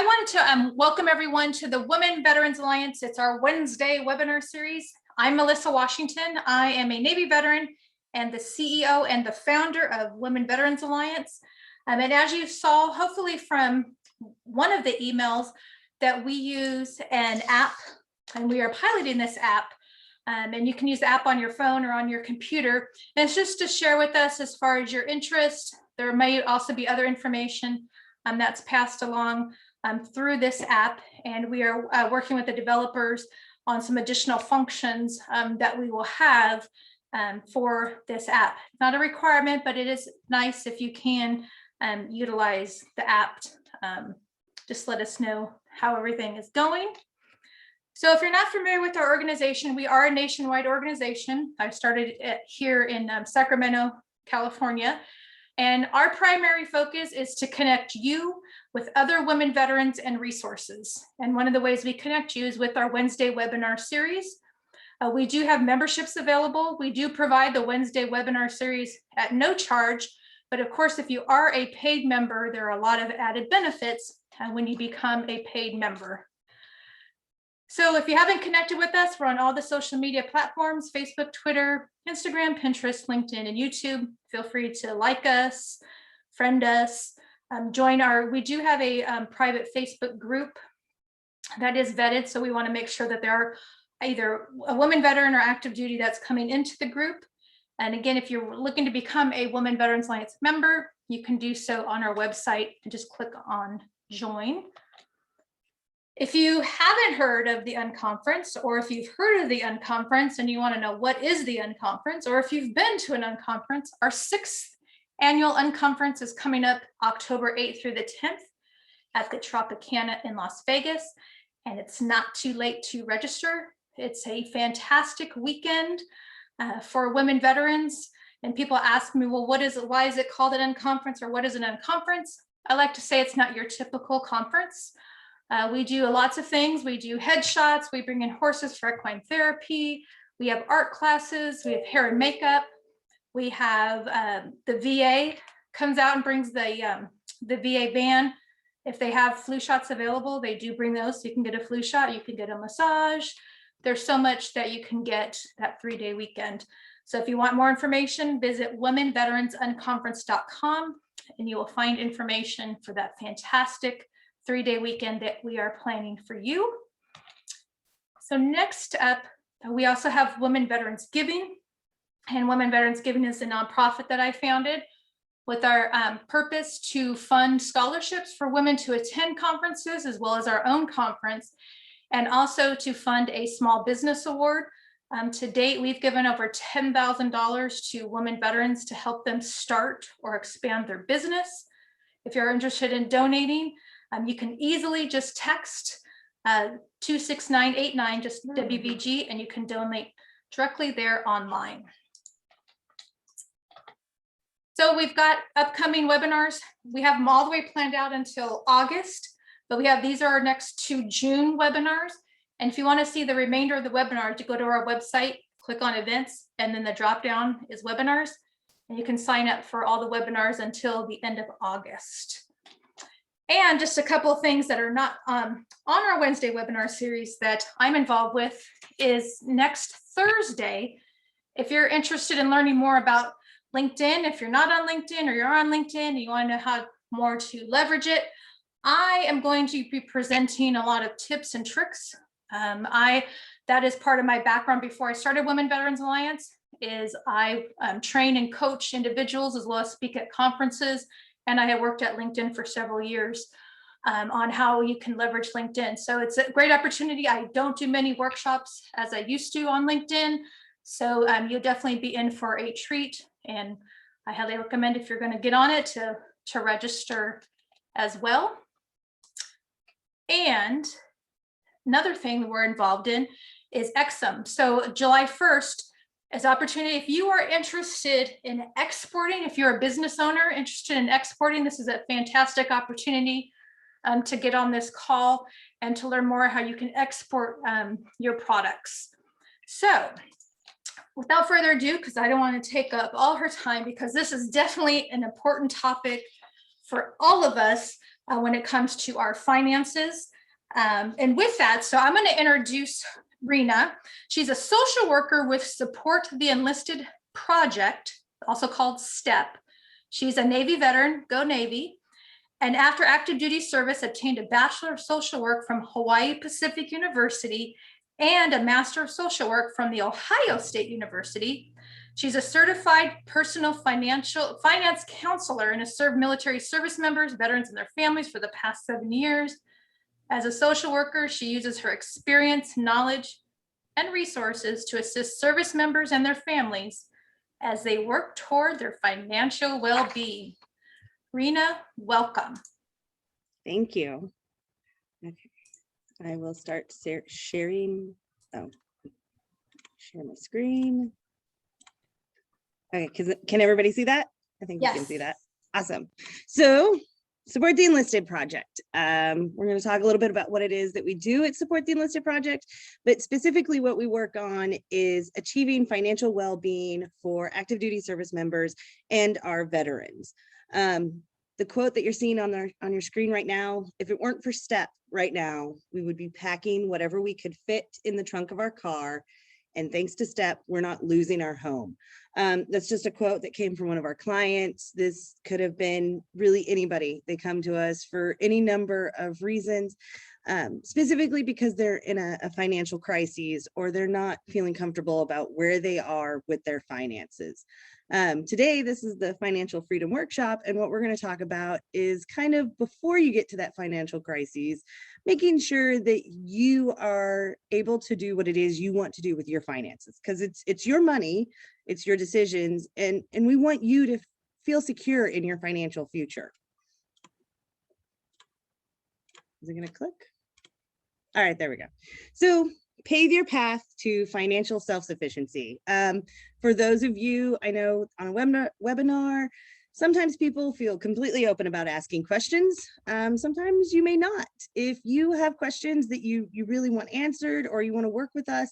I wanted to welcome everyone to the Women Veterans Alliance. It's our Wednesday webinar series. I'm Melissa Washington. I am a Navy veteran and the CEO and the founder of Women Veterans Alliance. And as you saw, hopefully from one of the emails, that we use an app, and we are piloting this app. And you can use the app on your phone or on your computer. And it's just to share with us as far as your interest. There may also be other information that's passed along through this app, and we are working with the developers on some additional functions that we will have for this app. Not a requirement, but it is nice if you can utilize the app. Just let us know how everything is going. So if you're not familiar with our organization, we are a nationwide organization. I started here in Sacramento, California. And our primary focus is to connect you with other women veterans and resources. And one of the ways we connect you is with our Wednesday webinar series. We do have memberships available. We do provide the Wednesday webinar series at no charge. But of course, if you are a paid member, there are a lot of added benefits when you become a paid member. So if you haven't connected with us, we're on all the social media platforms: Facebook, Twitter, Instagram, Pinterest, LinkedIn, and YouTube. Feel free to like us, friend us, we do have a private Facebook group that is vetted. So we want to make sure that there are either a woman veteran or active duty that's coming into the group. And again, if you're looking to become a Women Veterans Alliance member, you can do so on our website and just click on join. If you haven't heard of the Unconference, or if you've heard of the Unconference and you want to know what is the Unconference, or if you've been to an Unconference, our 6th annual Unconference is coming up October 8th through the 10th at the Tropicana in Las Vegas, and it's not too late to register. It's a fantastic weekend for women veterans, and people ask me, well, why is it called an Unconference, or what is an Unconference? I like to say it's not your typical conference. We do lots of things. We do headshots. We bring in horses for equine therapy. We have art classes. We have hair and makeup. We have the VA comes out and brings the VA van. If they have flu shots available, they do bring those. So you can get a flu shot. You can get a massage. There's so much that you can get that 3-day weekend. So if you want more information, visit womenveteransunconference.com, and you will find information for that fantastic 3-day weekend that we are planning for you. So next up, we also have Women Veterans Giving. And Women Veterans Giving is a nonprofit that I founded with our purpose to fund scholarships for women to attend conferences, as well as our own conference, and also to fund a small business award. To date, we've given over $10,000 to women veterans to help them start or expand their business. If you're interested in donating, you can easily just text 26989, just WVG, and you can donate directly there online. So we've got upcoming webinars. We have them all the way planned out until August, but these are our next 2 June webinars. And if you want to see the remainder of the webinars, you go to our website, click on events, and then the drop down is webinars. And you can sign up for all the webinars until the end of August. And just a couple of things that are not on our Wednesday webinar series that I'm involved with is next Thursday. If you're interested in learning more about LinkedIn, if you're not on LinkedIn or you're on LinkedIn and you want to know how more to leverage it, I am going to be presenting a lot of tips and tricks. That is part of my background before I started Women Veterans Alliance, is I train and coach individuals as well as speak at conferences. And I have worked at LinkedIn for several years on how you can leverage LinkedIn. So it's a great opportunity. I don't do many workshops as I used to on LinkedIn. So you'll definitely be in for a treat. And I highly recommend, if you're going to get on it, to register as well. And another thing we're involved in is XM. So July 1st, as opportunity, if you are interested in exporting, if you're a business owner interested in exporting, this is a fantastic opportunity to get on this call and to learn more how you can export your products. So without further ado, because I don't want to take up all her time, because this is definitely an important topic for all of us when it comes to our finances. And with that, so I'm going to introduce Rena. She's a social worker with Support the Enlisted Project, also called STEP. She's a Navy veteran, go Navy, and after active duty service obtained a Bachelor of Social Work from Hawaii Pacific University and a Master of Social Work from the Ohio State University. She's a certified personal finance counselor and has served military service members, veterans, and their families for the past 7 years. As a social worker, she uses her experience, knowledge, and resources to assist service members and their families as they work toward their financial well-being. Rena, welcome. Thank you. Okay, I will start sharing. Oh, share my screen. Okay, can everybody see that? I think Yes. You can see that. Awesome. So, Support the Enlisted Project. We're going to talk a little bit about what it is that we do at Support the Enlisted Project, but specifically what we work on is achieving financial well-being for active duty service members and our veterans. The quote that you're seeing on your screen right now, if it weren't for STEP right now, we would be packing whatever we could fit in the trunk of our car. And thanks to STEP, we're not losing our home. That's just a quote that came from one of our clients. This could have been really anybody. They come to us for any number of reasons, specifically because they're in a financial crisis or they're not feeling comfortable about where they are with their finances. Today, this is the Financial Freedom Workshop, and what we're going to talk about is kind of before you get to that financial crisis, making sure that you are able to do what it is you want to do with your finances, because it's your money, it's your decisions, and we want you to feel secure in your financial future. Is it going to click? All right, there we go. So pave your path to financial self-sufficiency. For those of you, I know on a webinar, sometimes people feel completely open about asking questions. Sometimes you may not. If you have questions that you really want answered or you want to work with us,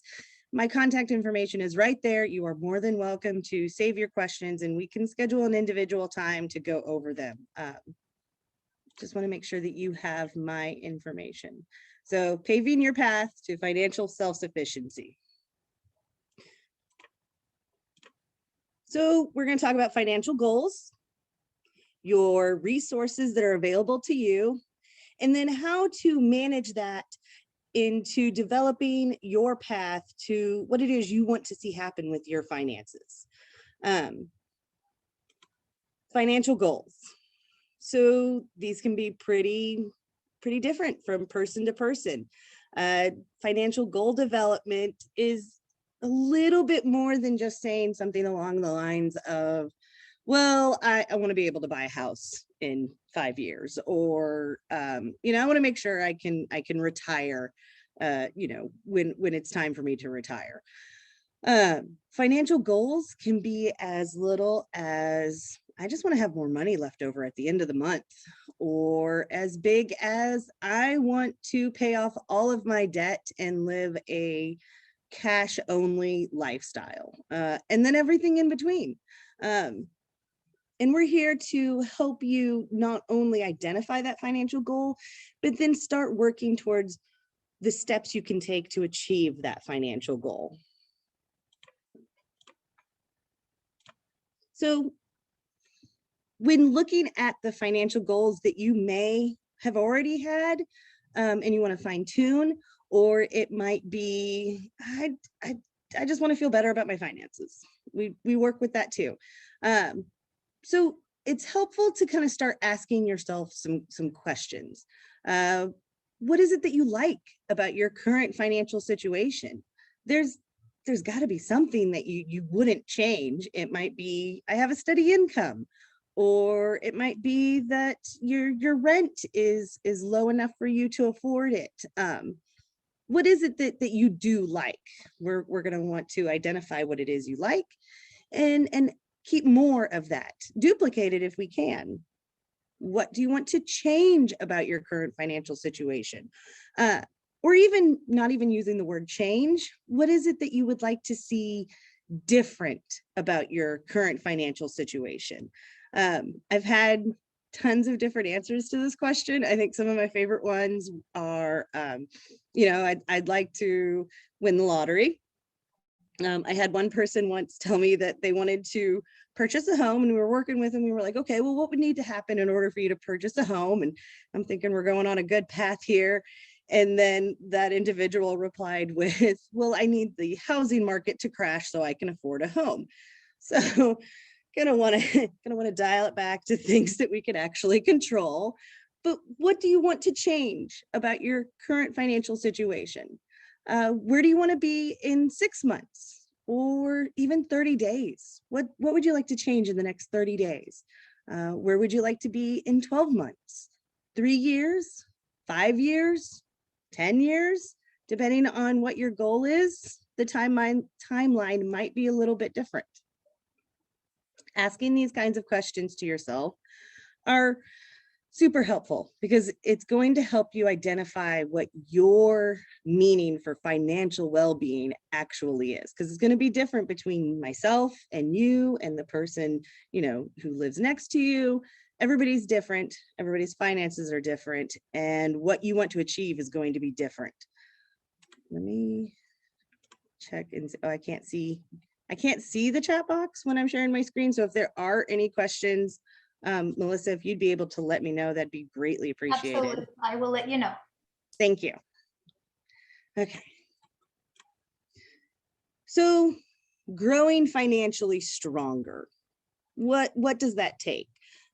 my contact information is right there. You are more than welcome to save your questions and we can schedule an individual time to go over them. Just want to make sure that you have my information. So paving your path to financial self-sufficiency. So we're going to talk about financial goals, your resources that are available to you, and then how to manage that into developing your path to what it is you want to see happen with your finances. Financial goals. So these can be pretty different from person to person. Financial goal development is a little bit more than just saying something along the lines of, well, I want to be able to buy a house in 5 years, or I want to make sure I can retire, when it's time for me to retire. Financial goals can be as little as, I just want to have more money left over at the end of the month, or as big as, I want to pay off all of my debt and live a cash only lifestyle, and then everything in between. And we're here to help you not only identify that financial goal, but then start working towards the steps you can take to achieve that financial goal. So when looking at the financial goals that you may have already had, and you want to fine tune, or it might be, I just want to feel better about my finances. We work with that too. So it's helpful to kind of start asking yourself some questions. What is it that you like about your current financial situation? There's got to be something that you wouldn't change. It might be, I have a steady income, or it might be that your rent is low enough for you to afford it. What is it that you do like? We're going to want to identify what it is you like and keep more of that. Duplicate it if we can. What do you want to change about your current financial situation? Or even not even using the word change, what is it that you would like to see different about your current financial situation? I've had tons of different answers to this question. I think some of my favorite ones are, I'd like to win the lottery. I had one person once tell me that they wanted to purchase a home, and we were working with them. We were like, okay, well, what would need to happen in order for you to purchase a home? And I'm thinking we're going on a good path here. And then that individual replied with, well, I need the housing market to crash so I can afford a home. So gonna want to dial it back to things that we can actually control. But what do you want to change about your current financial situation? Where do you want to be in 6 months or even 30 days? What would you like to change in the next 30 days? Where would you like to be in 12 months, 3 years, 5 years, 10 years? Depending on what your goal is, the timeline might be a little bit different. Asking these kinds of questions to yourself are super helpful because it's going to help you identify what your meaning for financial well-being actually is, because it's going to be different between myself and you and the person, who lives next to you. Everybody's different. Everybody's finances are different, and what you want to achieve is going to be different. Let me check and see. Oh, I can't see the chat box when I'm sharing my screen. So if there are any questions, Melissa, if you'd be able to let me know, that'd be greatly appreciated. Absolutely. I will let you know. Thank you. Okay. So growing financially stronger, what does that take?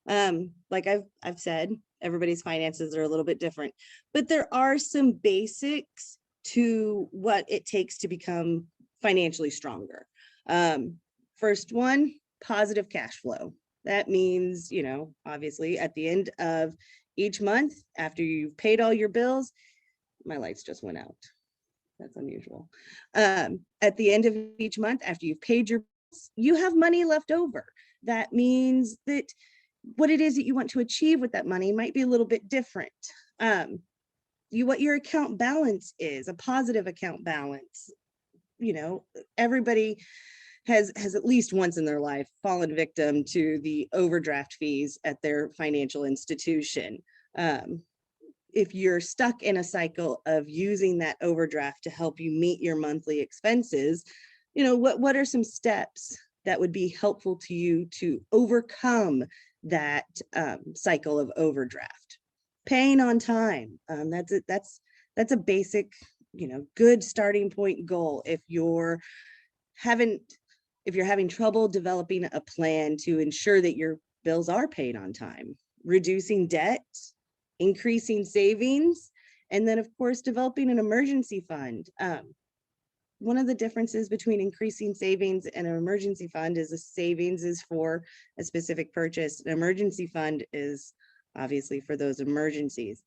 Like I've said, everybody's finances are a little bit different, but there are some basics to what it takes to become financially stronger. First one, positive cash flow. That means, obviously at the end of each month, after you've paid all your bills, my lights just went out. That's unusual. At the end of each month, after you've paid your bills, you have money left over. That means that what it is that you want to achieve with that money might be a little bit different. What your account balance is, a positive account balance. Everybody has at least once in their life fallen victim to the overdraft fees at their financial institution. If you're stuck in a cycle of using that overdraft to help you meet your monthly expenses, what are some steps that would be helpful to you to overcome that cycle of overdraft? Paying on time. That's a basic, good starting point goal. If you're having trouble developing a plan to ensure that your bills are paid on time, reducing debt, increasing savings, and then of course developing an emergency fund. One of the differences between increasing savings and an emergency fund is a savings is for a specific purchase. An emergency fund is obviously for those emergencies.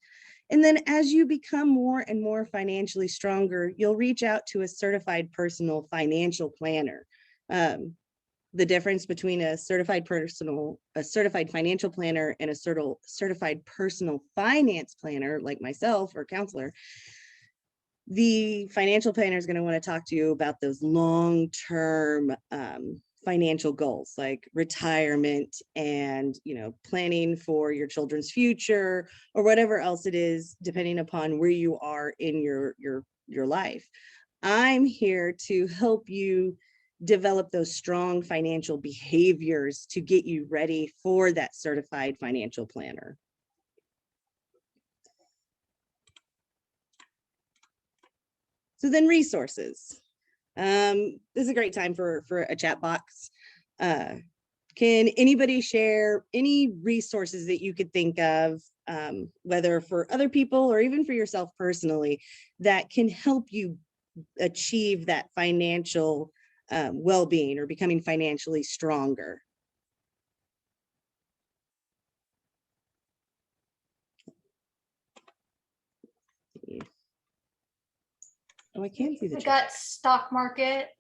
And then as you become more and more financially stronger, you'll reach out to a certified personal financial planner. The difference between a certified financial planner and a certified personal finance planner like myself or counselor, the financial planner is going to want to talk to you about those long-term financial goals like retirement and planning for your children's future or whatever else it is, depending upon where you are in your life. I'm here to help you develop those strong financial behaviors to get you ready for that certified financial planner. So then resources. This is a great time for a chat box. Can anybody share any resources that you could think of, whether for other people or even for yourself personally, that can help you achieve that financial well-being or becoming financially stronger? Oh, I can't see the We chat. got stock market.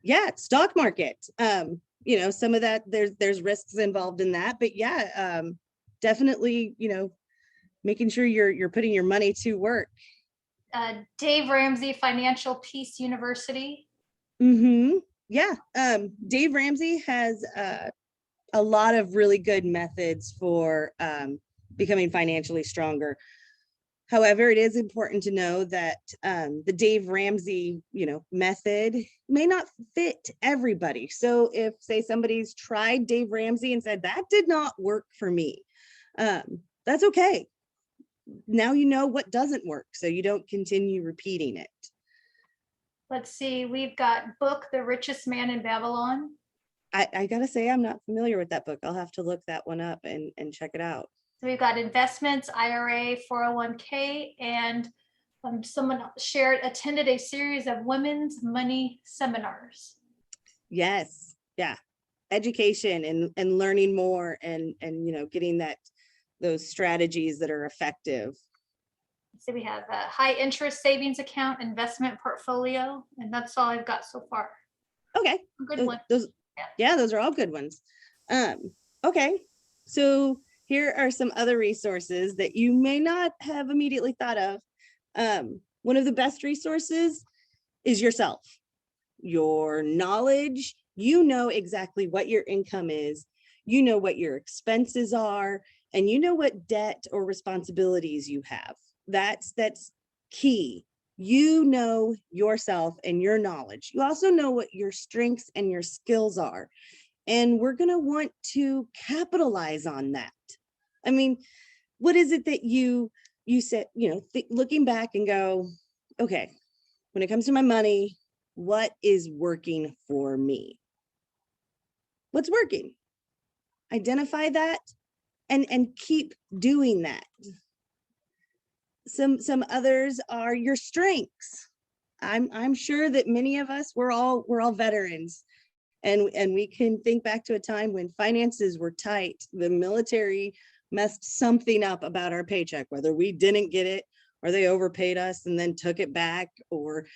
Yeah, stock market. Some of that there's risks involved in that, but yeah, definitely, making sure you're putting your money to work. Dave Ramsey, Financial Peace University. Yeah, Dave Ramsey has a lot of really good methods for becoming financially stronger. However, it is important to know that the Dave Ramsey, method may not fit everybody. So if, say, somebody's tried Dave Ramsey and said that did not work for me, that's okay. Now you know what doesn't work, so you don't continue repeating it. Let's see, we've got book The Richest Man in Babylon. I gotta say, I'm not familiar with that book. I'll have to look that one up and check it out. So we've got investments, IRA, 401k, and someone attended a series of women's money seminars. Yes, yeah, education and learning more and getting those strategies that are effective. So we have a high interest savings account, investment portfolio, and that's all I've got so far. Okay, Good one. Those are all good ones. Okay, so here are some other resources that you may not have immediately thought of. One of the best resources is yourself, your knowledge. You know exactly what your income is, you know what your expenses are, and you know what debt or responsibilities you have. That's key. You know yourself and your knowledge. You also know what your strengths and your skills are. And we're going to want to capitalize on that. I mean, what is it that you said, looking back and go, okay, when it comes to my money, what is working for me? What's working? Identify that and keep doing that. Some others are your strengths. I'm sure that many of us, we're all veterans, and we can think back to a time when finances were tight. The military messed something up about our paycheck, whether we didn't get it or they overpaid us and then took it back, or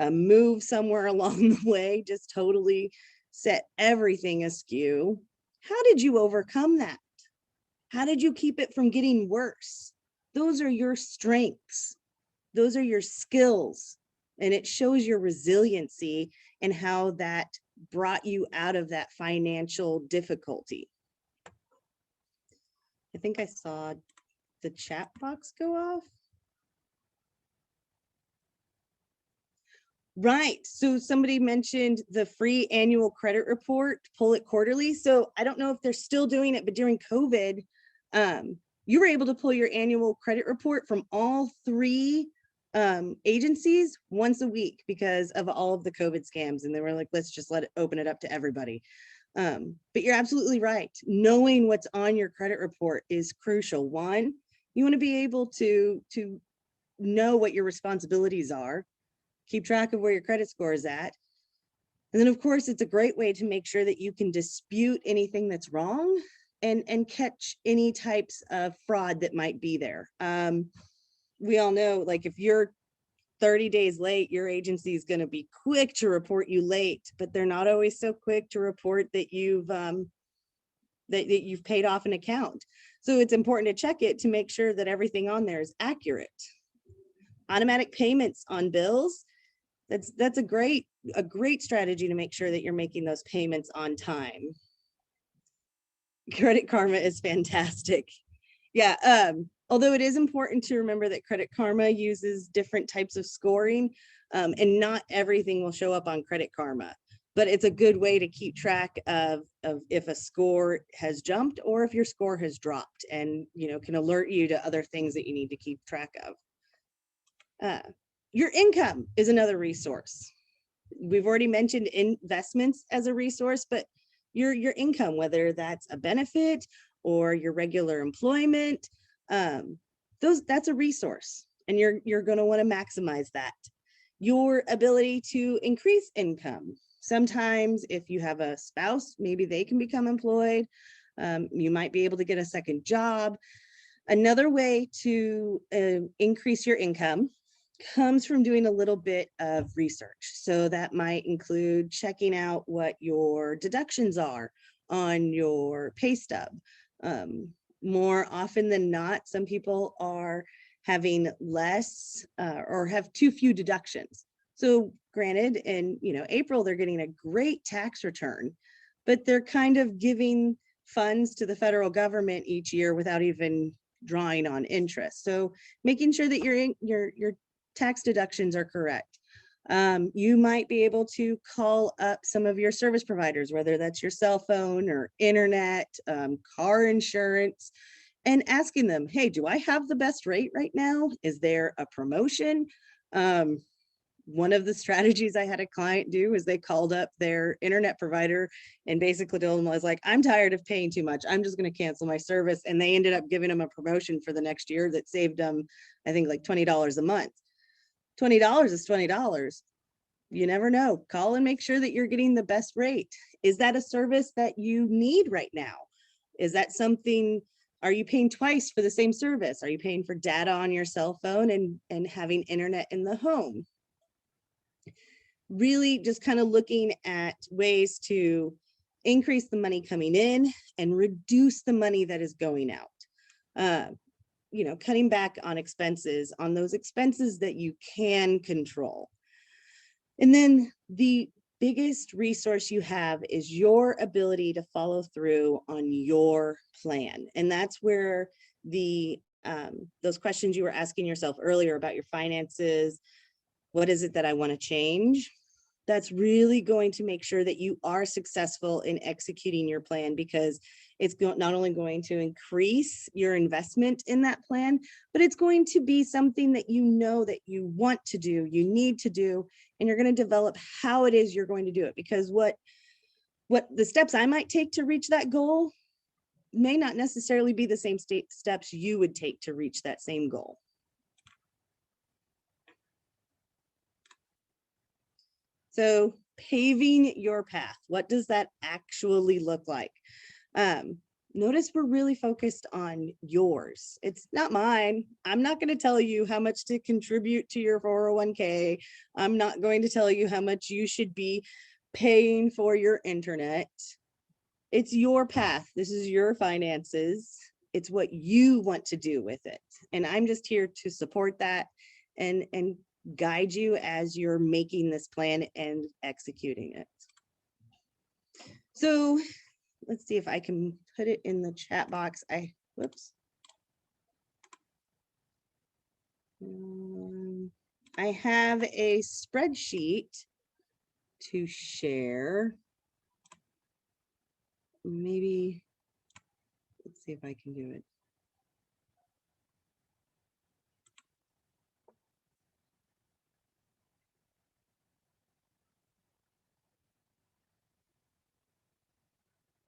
moved somewhere along the way, just totally set everything askew. How did you overcome that? How did you keep it from getting worse? Those are your strengths. Those are your skills. And it shows your resiliency and how that brought you out of that financial difficulty. I think I saw the chat box go off. Right. So somebody mentioned the free annual credit report, pull it quarterly. So I don't know if they're still doing it, but during COVID, you were able to pull your annual credit report from all three agencies once a week because of all of the COVID scams. And they were like, let's just open it up to everybody. But you're absolutely right. Knowing what's on your credit report is crucial. One, you want to be able to know what your responsibilities are, keep track of where your credit score is at. And then, of course, it's a great way to make sure that you can dispute anything that's wrong and catch any types of fraud that might be there. We all know, like, if you're 30 days late, your agency is going to be quick to report you late, but they're not always so quick to report that you've paid off an account. So it's important to check it to make sure that everything on there is accurate. Automatic payments on bills. That's a great strategy to make sure that you're making those payments on time. Credit Karma is fantastic. Yeah. Although it is important to remember that Credit Karma uses different types of scoring, and not everything will show up on Credit Karma, but it's a good way to keep track of if a score has jumped or if your score has dropped, and can alert you to other things that you need to keep track of. Your income is another resource. We've already mentioned investments as a resource, but your income, whether that's a benefit or your regular employment, that's a resource, and you're going to want to maximize that. Your ability to increase income. Sometimes if you have a spouse, maybe they can become employed. You might be able to get a second job. Another way to increase your income comes from doing a little bit of research. So that might include checking out what your deductions are on your pay stub. More often than not, some people are having less or have too few deductions. So granted, in April, they're getting a great tax return, but they're kind of giving funds to the federal government each year without even drawing on interest. So making sure that your tax deductions are correct. You might be able to call up some of your service providers, whether that's your cell phone or internet, car insurance, and asking them, hey, do I have the best rate right now? Is there a promotion? One of the strategies I had a client do is they called up their internet provider and basically told them, I was like, I'm tired of paying too much. I'm just going to cancel my service. And they ended up giving them a promotion for the next year that saved them, I think, like $20 a month. $20 is $20. You never know. Call and make sure that you're getting the best rate. Is that a service that you need right now? Is that something, are you paying twice for the same service? Are you paying for data on your cell phone and having internet in the home? Really just kind of looking at ways to increase the money coming in and reduce the money that is going out. You know, cutting back on expenses, on those expenses that you can control. And then the biggest resource you have is your ability to follow through on your plan. And that's where the those questions you were asking yourself earlier about your finances, what is it that I want to change? That's really going to make sure that you are successful in executing your plan, because it's not only going to increase your investment in that plan, but it's going to be something that you know that you want to do, you need to do, and you're going to develop how it is you're going to do it. Because what the steps I might take to reach that goal may not necessarily be the same steps you would take to reach that same goal. So paving your path, what does that actually look like? Notice we're really focused on yours. It's not mine. I'm not going to tell you how much to contribute to your 401k. I'm not going to tell you how much you should be paying for your internet. It's your path. This is your finances. It's what you want to do with it. And I'm just here to support that and guide you as you're making this plan and executing it. So let's see if I can put it in the chat box. Whoops. I have a spreadsheet to share. Maybe, let's see if I can do it.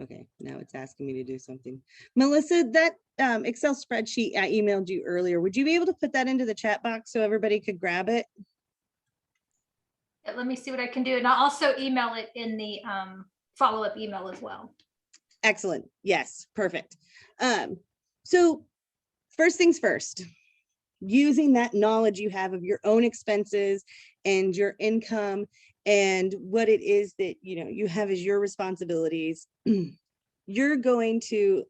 Okay, now it's asking me to do something. Melissa, that Excel spreadsheet I emailed you earlier, would you be able to put that into the chat box so everybody could grab it? Let me see what I can do. And I'll also email it in the follow-up email as well. Excellent. Yes, perfect. So first things first, using that knowledge you have of your own expenses and your income and what it is that you have as your responsibilities, you're going to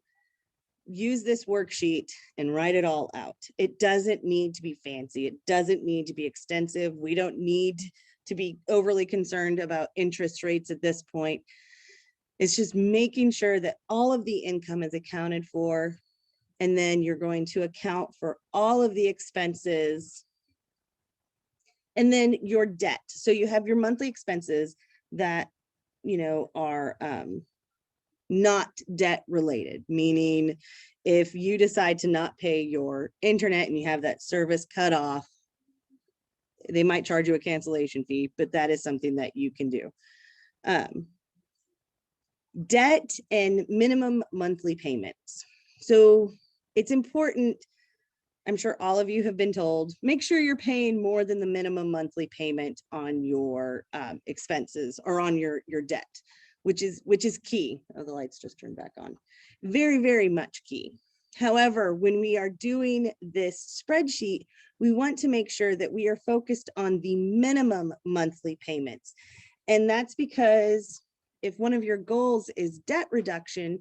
use this worksheet and write it all out. It doesn't need to be fancy. It doesn't need to be extensive. We don't need to be overly concerned about interest rates at this point. It's just making sure that all of the income is accounted for, and then you're going to account for all of the expenses. And then your debt. So you have your monthly expenses that, are not debt related, meaning if you decide to not pay your internet and you have that service cut off, they might charge you a cancellation fee, but that is something that you can do. Debt and minimum monthly payments. So it's important, I'm sure all of you have been told, make sure you're paying more than the minimum monthly payment on your expenses or on your debt, which is key. Oh, the lights just turned back on. Very, very much key. However, when we are doing this spreadsheet, we want to make sure that we are focused on the minimum monthly payments. And that's because if one of your goals is debt reduction,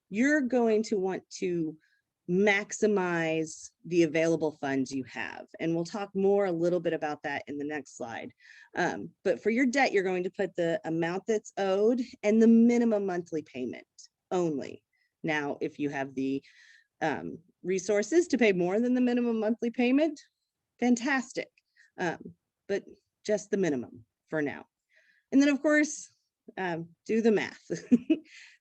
you're going to want to maximize the available funds you have. And we'll talk more a little bit about that in the next slide. But for your debt, you're going to put the amount that's owed and the minimum monthly payment only. Now, if you have the resources to pay more than the minimum monthly payment, fantastic. But just the minimum for now. And then of course, do the math.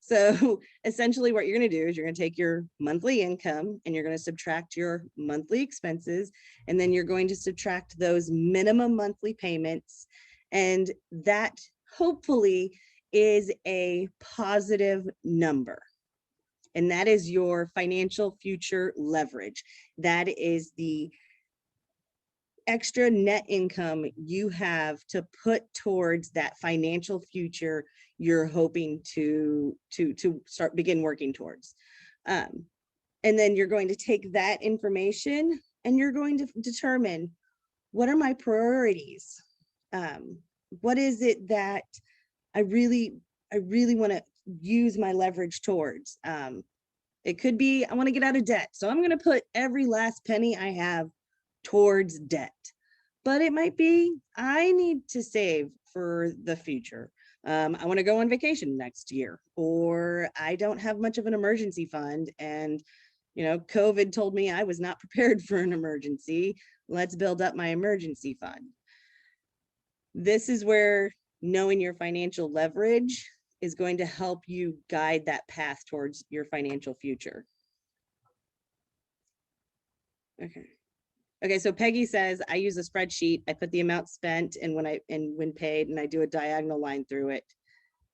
So essentially what you're going to do is you're going to take your monthly income and you're going to subtract your monthly expenses, and then you're going to subtract those minimum monthly payments. And that hopefully is a positive number. And that is your financial future leverage. That is the extra net income you have to put towards that financial future you're hoping to begin working towards. And then you're going to take that information and you're going to determine, what are my priorities? What is it that I really want to use my leverage towards? It could be, I want to get out of debt, so I'm going to put every last penny I have towards debt. But it might be, I need to save for the future. I want to go on vacation next year, or I don't have much of an emergency fund, and COVID told me I was not prepared for an emergency. Let's build up my emergency fund. This is where knowing your financial leverage is going to help you guide that path towards your financial future. Okay, so Peggy says, I use a spreadsheet. I put the amount spent and when paid, and I do a diagonal line through it.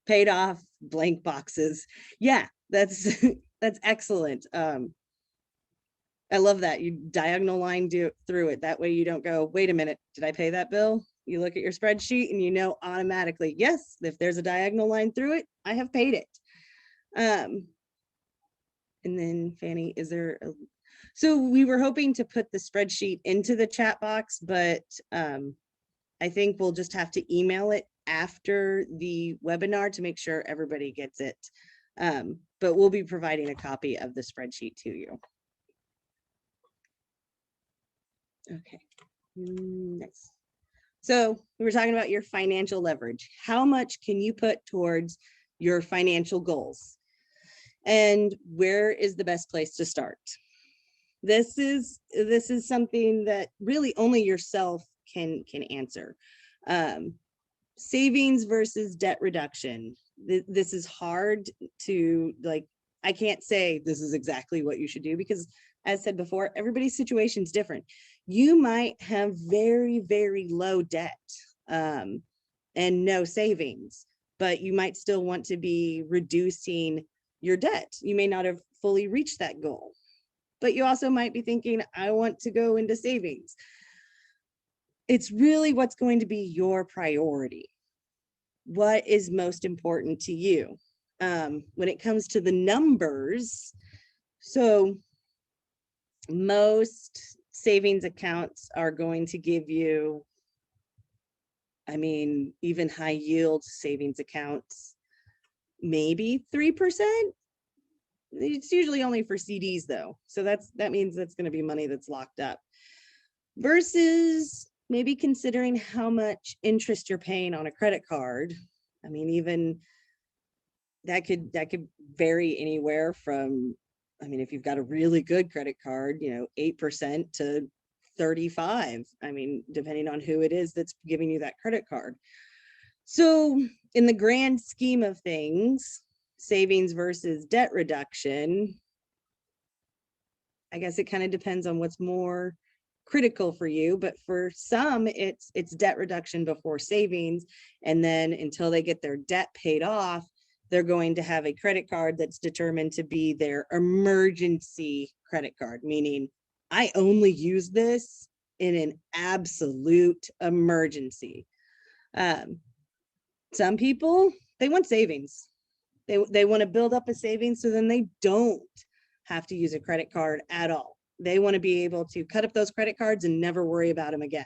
Paid off, blank boxes. Yeah, that's that's excellent. I love that. You diagonal line through it. That way you don't go, wait a minute, did I pay that bill? You look at your spreadsheet and you know automatically, yes, if there's a diagonal line through it, I have paid it. And then Fanny, is there so we were hoping to put the spreadsheet into the chat box, but I think we'll just have to email it after the webinar to make sure everybody gets it. But we'll be providing a copy of the spreadsheet to you. Okay, next. So we were talking about your financial leverage. How much can you put towards your financial goals? And where is the best place to start? This is something that really only yourself can answer. Savings versus debt reduction. This is hard to, like, I can't say this is exactly what you should do, because as said before, everybody's situation is different. You might have very, very low debt and no savings, but you might still want to be reducing your debt. You may not have fully reached that goal, but you also might be thinking, I want to go into savings. It's really what's going to be your priority. What is most important to you? When it comes to the numbers, so most savings accounts are going to give you, I mean, even high yield savings accounts, maybe 3%. It's usually only for CDs though. So that means that's going to be money that's locked up, versus maybe considering how much interest you're paying on a credit card. I mean, even that could vary anywhere from, I mean, if you've got a really good credit card, 8% to 35. I mean, depending on who it is that's giving you that credit card. So in the grand scheme of things, savings versus debt reduction, I guess it kind of depends on what's more critical for you, but for some it's debt reduction before savings, and then until they get their debt paid off, they're going to have a credit card that's determined to be their emergency credit card, meaning I only use this in an absolute emergency. Some people, they want savings. They want to build up a savings so then they don't have to use a credit card at all. They want to be able to cut up those credit cards and never worry about them again.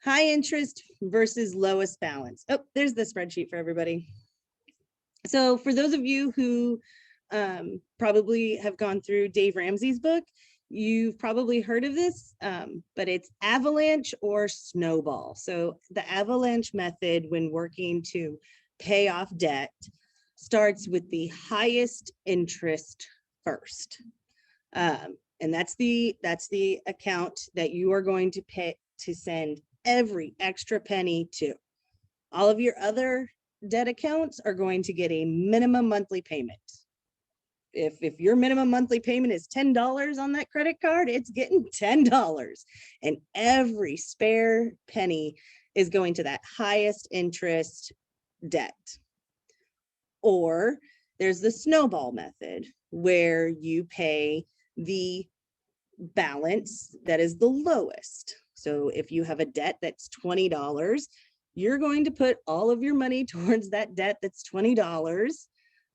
High interest versus lowest balance. Oh, there's the spreadsheet for everybody. So for those of you who probably have gone through Dave Ramsey's book, you've probably heard of this, but it's avalanche or snowball. So the avalanche method, when working to pay off debt, starts with the highest interest first. And that's the account that you are going to pay to send every extra penny to. All of your other debt accounts are going to get a minimum monthly payment. If your minimum monthly payment is $10 on that credit card, it's getting $10. And every spare penny is going to that highest interest debt. Or there's the snowball method, where you pay the balance that is the lowest. So if you have a debt that's $20, you're going to put all of your money towards that debt that's $20.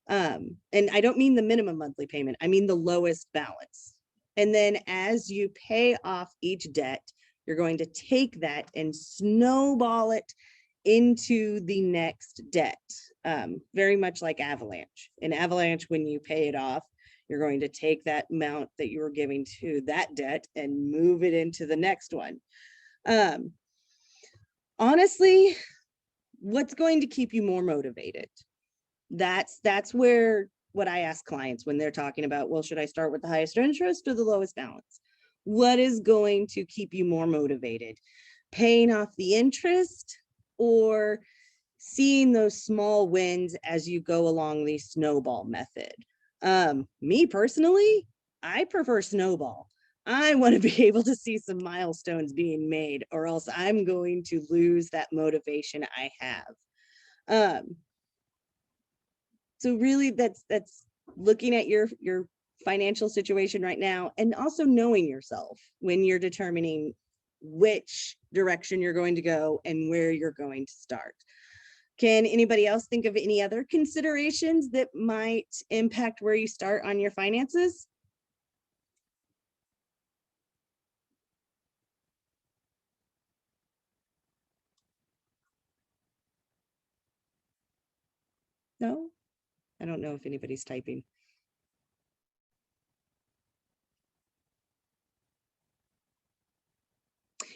And I don't mean the minimum monthly payment, I mean the lowest balance. And then as you pay off each debt, you're going to take that and snowball it into the next debt. Very much like Avalanche. In Avalanche, when you pay it off, you're going to take that amount that you were giving to that debt and move it into the next one. Honestly, what's going to keep you more motivated? That's where what I ask clients when they're talking about, well, should I start with the highest interest or the lowest balance? What is going to keep you more motivated? Paying off the interest or seeing those small wins as you go along the snowball method? Me personally, I prefer snowball. I want to be able to see some milestones being made, or else I'm going to lose that motivation I have. So really that's looking at your financial situation right now, and also knowing yourself when you're determining which direction you're going to go and where you're going to start. Can anybody else think of any other considerations that might impact where you start on your finances? No? I don't know if anybody's typing.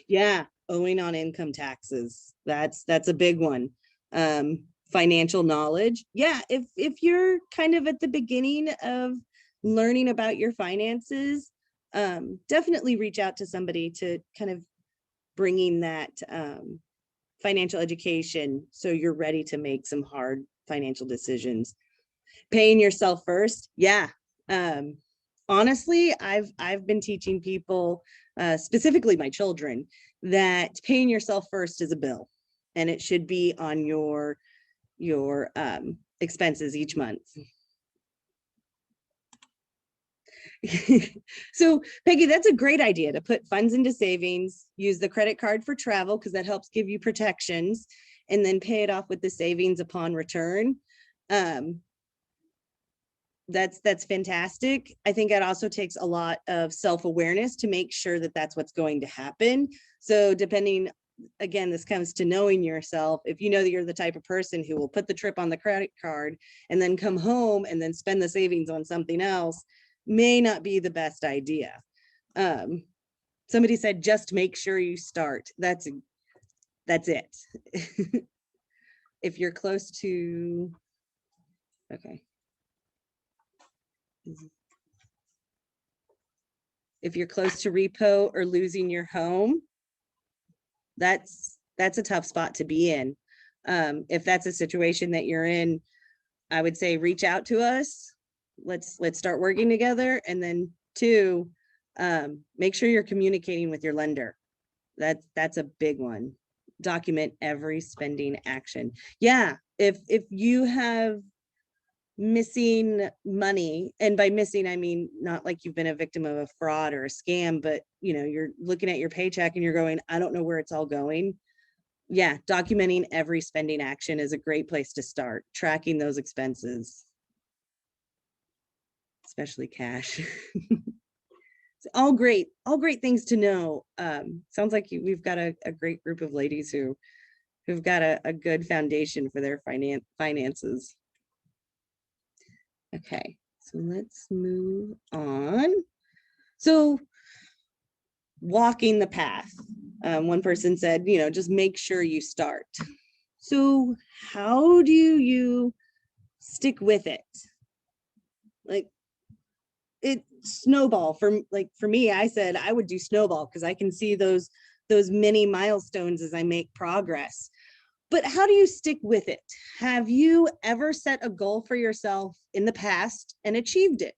Yeah, owing on income taxes. That's a big one. Financial knowledge. Yeah, if you're kind of at the beginning of learning about your finances, definitely reach out to somebody to kind of bringing that financial education so you're ready to make some hard financial decisions. Paying yourself first. Yeah. Honestly, I've been teaching people, specifically my children, that paying yourself first is a bill, and it should be on your expenses each month. So Peggy, that's a great idea, to put funds into savings, use the credit card for travel because that helps give you protections, and then pay it off with the savings upon return. That's fantastic. I think it also takes a lot of self-awareness to make sure that that's what's going to happen. So depending, again, this comes to knowing yourself. If you know that you're the type of person who will put the trip on the credit card and then come home and then spend the savings on something else, may not be the best idea. Somebody said, just make sure you start. That's it. If you're close to, okay. If you're close to repo or losing your home, that's a tough spot to be in. If that's a situation that you're in, I would say reach out to us. Let's start working together. And then 2, make sure you're communicating with your lender. That's a big one. Document every spending action. Yeah, if you have missing money, and by missing I mean not like you've been a victim of a fraud or a scam, but you're looking at your paycheck and you're going, I don't know where it's all going. Yeah, documenting every spending action is a great place to start. Tracking those expenses, especially cash. It's all great things to know. Sounds like we've got a great group of ladies who've got a good foundation for their finances. Okay, so let's move on. So walking the path. One person said, just make sure you start. So how do you stick with it. Like, it snowball for me, I said I would do snowball because I can see those mini milestones as I make progress. But how do you stick with it? Have you ever set a goal for yourself in the past and achieved it?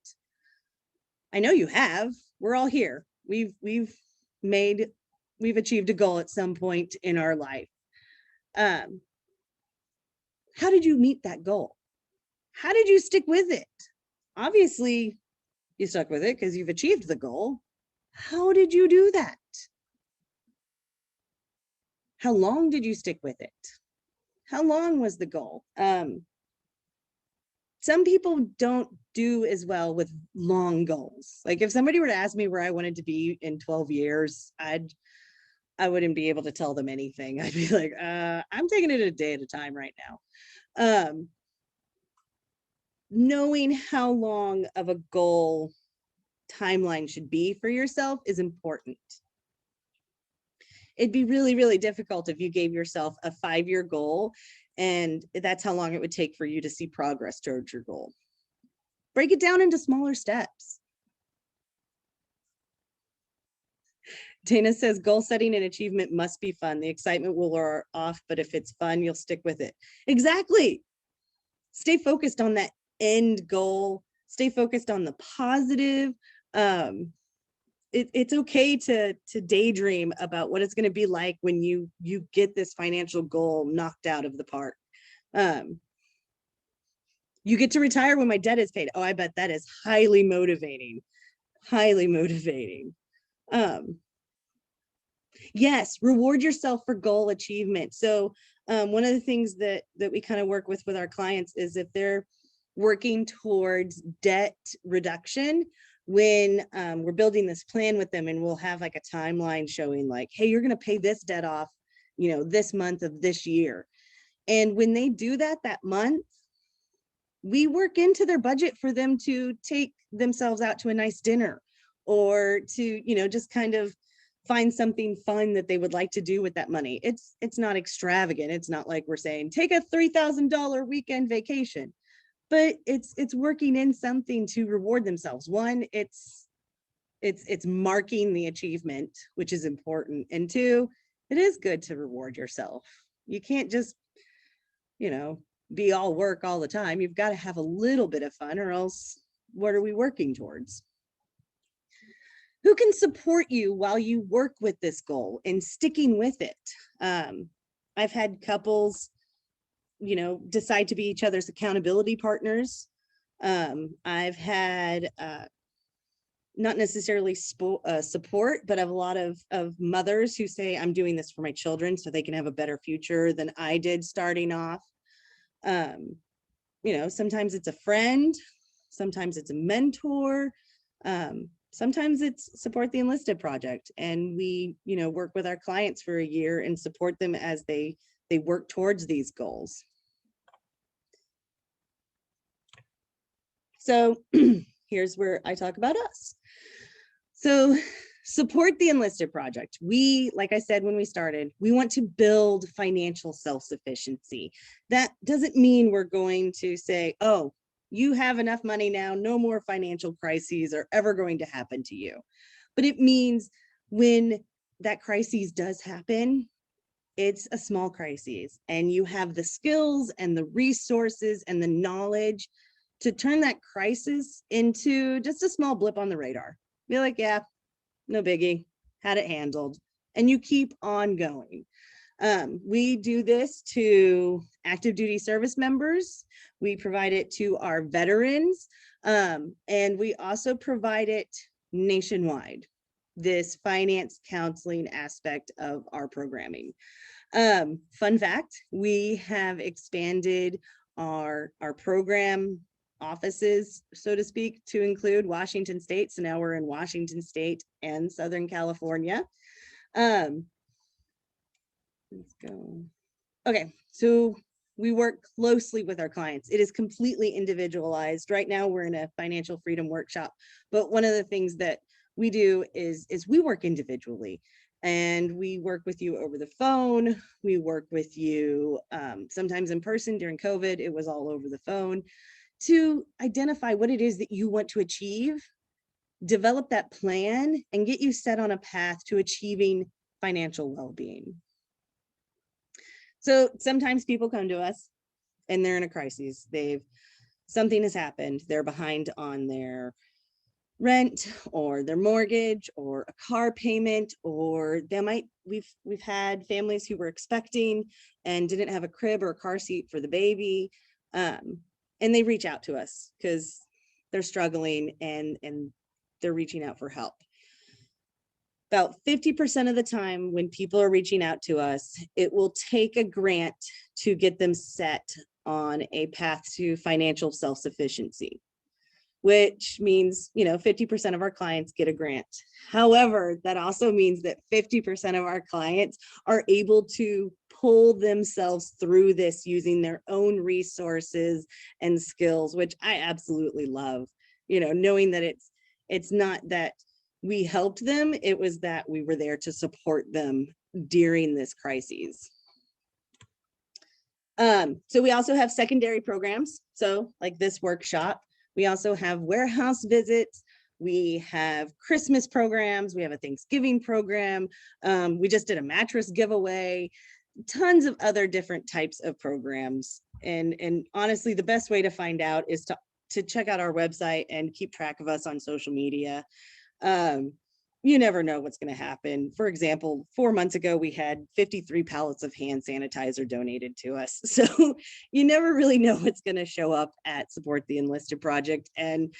I know you have. We're all here. We've achieved a goal at some point in our life. How did you meet that goal? How did you stick with it? Obviously, you stuck with it because you've achieved the goal. How did you do that? How long did you stick with it? How long was the goal? Some people don't do as well with long goals. Like if somebody were to ask me where I wanted to be in 12 years, I wouldn't be able to tell them anything. I'd be like, I'm taking it a day at a time right now. Knowing how long of a goal timeline should be for yourself is important. It'd be really, really difficult if you gave yourself a 5-year goal and that's how long it would take for you to see progress towards your goal. Break it down into smaller steps. Dana says goal setting and achievement must be fun. The excitement will wear off, but if it's fun, you'll stick with it. Exactly. Stay focused on that end goal. Stay focused on the positive. It's okay to daydream about what it's going to be like when you get this financial goal knocked out of the park. You get to retire when my debt is paid. Oh, I bet that is highly motivating. Highly motivating. Yes, reward yourself for goal achievement. So one of the things that we kind of work with our clients is if they're working towards debt reduction, when we're building this plan with them, and we'll have like a timeline showing like, hey, you're going to pay this debt off, this month of this year. And when they do that month, we work into their budget for them to take themselves out to a nice dinner or to, just kind of find something fun that they would like to do with that money. It's not extravagant. It's not like we're saying, take a $3,000 weekend vacation. But it's working in something to reward themselves. One, it's marking the achievement, which is important. And two, it is good to reward yourself. You can't just, be all work all the time. You've got to have a little bit of fun, or else what are we working towards? Who can support you while you work with this goal and sticking with it? I've had couples decide to be each other's accountability partners. I've had not necessarily support, but I have a lot of mothers who say, I'm doing this for my children so they can have a better future than I did starting off. Sometimes it's a friend, sometimes it's a mentor, sometimes it's Support the Enlisted Project. And we, work with our clients for a year and support them as they work towards these goals. So here's where I talk about us. So Support the Enlisted Project. We, like I said, when we started, we want to build financial self-sufficiency. That doesn't mean we're going to say, oh, you have enough money now, no more financial crises are ever going to happen to you. But it means when that crisis does happen, it's a small crisis, and you have the skills and the resources and the knowledge to turn that crisis into just a small blip on the radar. Be like, yeah, no biggie, had it handled, and you keep on going. We do this to active duty service members. We provide it to our veterans, and we also provide it nationwide, this finance counseling aspect of our programming. Fun fact, we have expanded our program offices, so to speak, to include Washington State. So now we're in Washington State and Southern California. Let's go. Okay, so we work closely with our clients. It is completely individualized. Right now we're in a financial freedom workshop, but one of the things that we do is we work individually. And we work with you over the phone. We work with you sometimes in person. During COVID, it was all over the phone, to identify what it is that you want to achieve, develop that plan, and get you set on a path to achieving financial well-being. So sometimes people come to us and they're in a crisis. Something has happened. They're behind on their rent or their mortgage or a car payment, or we've had families who were expecting and didn't have a crib or a car seat for the baby. And they reach out to us because they're struggling and they're reaching out for help. About 50% of the time when people are reaching out to us, it will take a grant to get them set on a path to financial self-sufficiency, which means, 50% of our clients get a grant. However, that also means that 50% of our clients are able to pull themselves through this using their own resources and skills, which I absolutely love, knowing that it's not that we helped them, it was that we were there to support them during this crisis. So we also have secondary programs. So like this workshop, we also have warehouse visits. We have Christmas programs. We have a Thanksgiving program. We just did a mattress giveaway, tons of other different types of programs. And honestly, the best way to find out is to check out our website and keep track of us on social media. You never know what's going to happen. For example, 4 months ago, we had 53 pallets of hand sanitizer donated to us. So you never really know what's going to show up at Support the Enlisted Project. And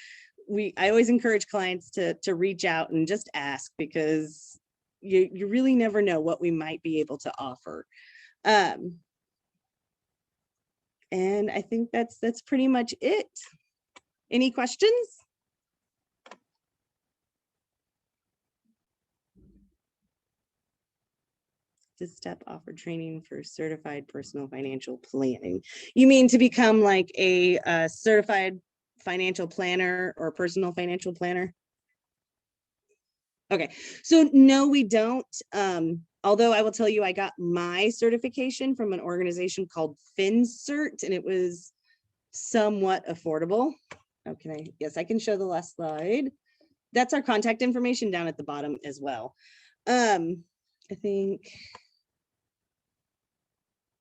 I always encourage clients to reach out and just ask, because you really never know what we might be able to offer. And I think that's pretty much it. Any questions? This step offer training for certified personal financial planning. You mean to become like a certified financial planner or personal financial planner? Okay, so no, we don't. Although I will tell you, I got my certification from an organization called FinCert, and it was somewhat affordable. Okay, yes, I can show the last slide. That's our contact information down at the bottom as well. I think,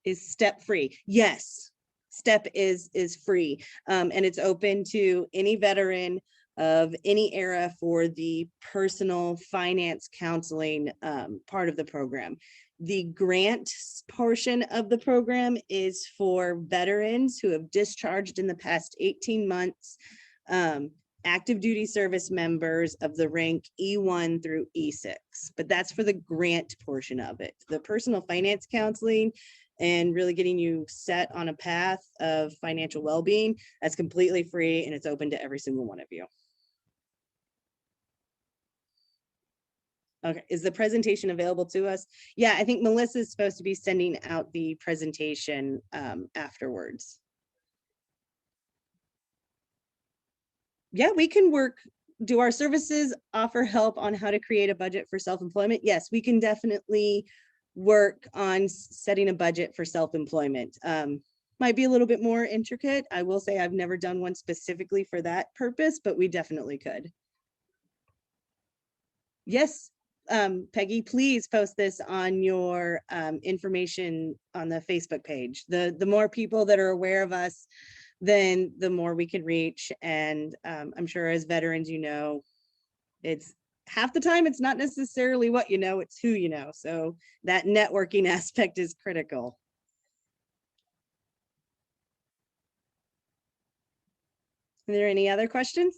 is STEP free? Yes, STEP is free, and it's open to any veteran of any era for the personal finance counseling part of the program. The grant portion of the program is for veterans who have discharged in the past 18 months, active duty service members of the rank E1 through E6, but that's for the grant portion of it. The personal finance counseling and really getting you set on a path of financial well-being, that's completely free, and it's open to every single one of you. Okay, is the presentation available to us? Yeah, I think Melissa is supposed to be sending out the presentation afterwards. Yeah, we can work. Do our services offer help on how to create a budget for self-employment? Yes, we can definitely work on setting a budget for self-employment. Might be a little bit more intricate. I will say I've never done one specifically for that purpose, but we definitely could. Yes, Peggy, please post this on your information on the Facebook page. The more people that are aware of us, then the more we can reach. And I'm sure as veterans, it's half the time, it's not necessarily what you know, it's who you know. So that networking aspect is critical. Are there any other questions?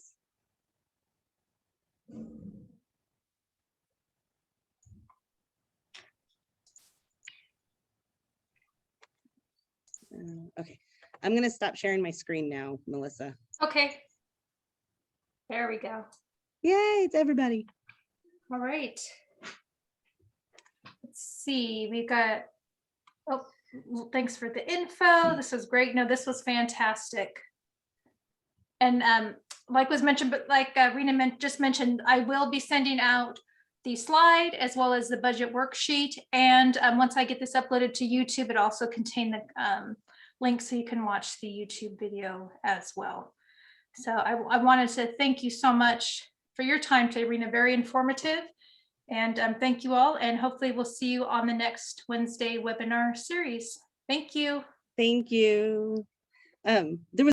Okay, I'm going to stop sharing my screen now, Melissa. Okay. There we go. Yay, it's everybody. All right. Let's see, we got, oh, thanks for the info. This was great. No, this was fantastic. And like was mentioned, but like Rena just mentioned, I will be sending out the slide as well as the budget worksheet. And once I get this uploaded to YouTube, it also contains the link so you can watch the YouTube video as well. So I wanted to thank you so much for your time today, Rena. Very informative. And thank you all. And hopefully we'll see you on the next Wednesday webinar series. Thank you. Thank you. There was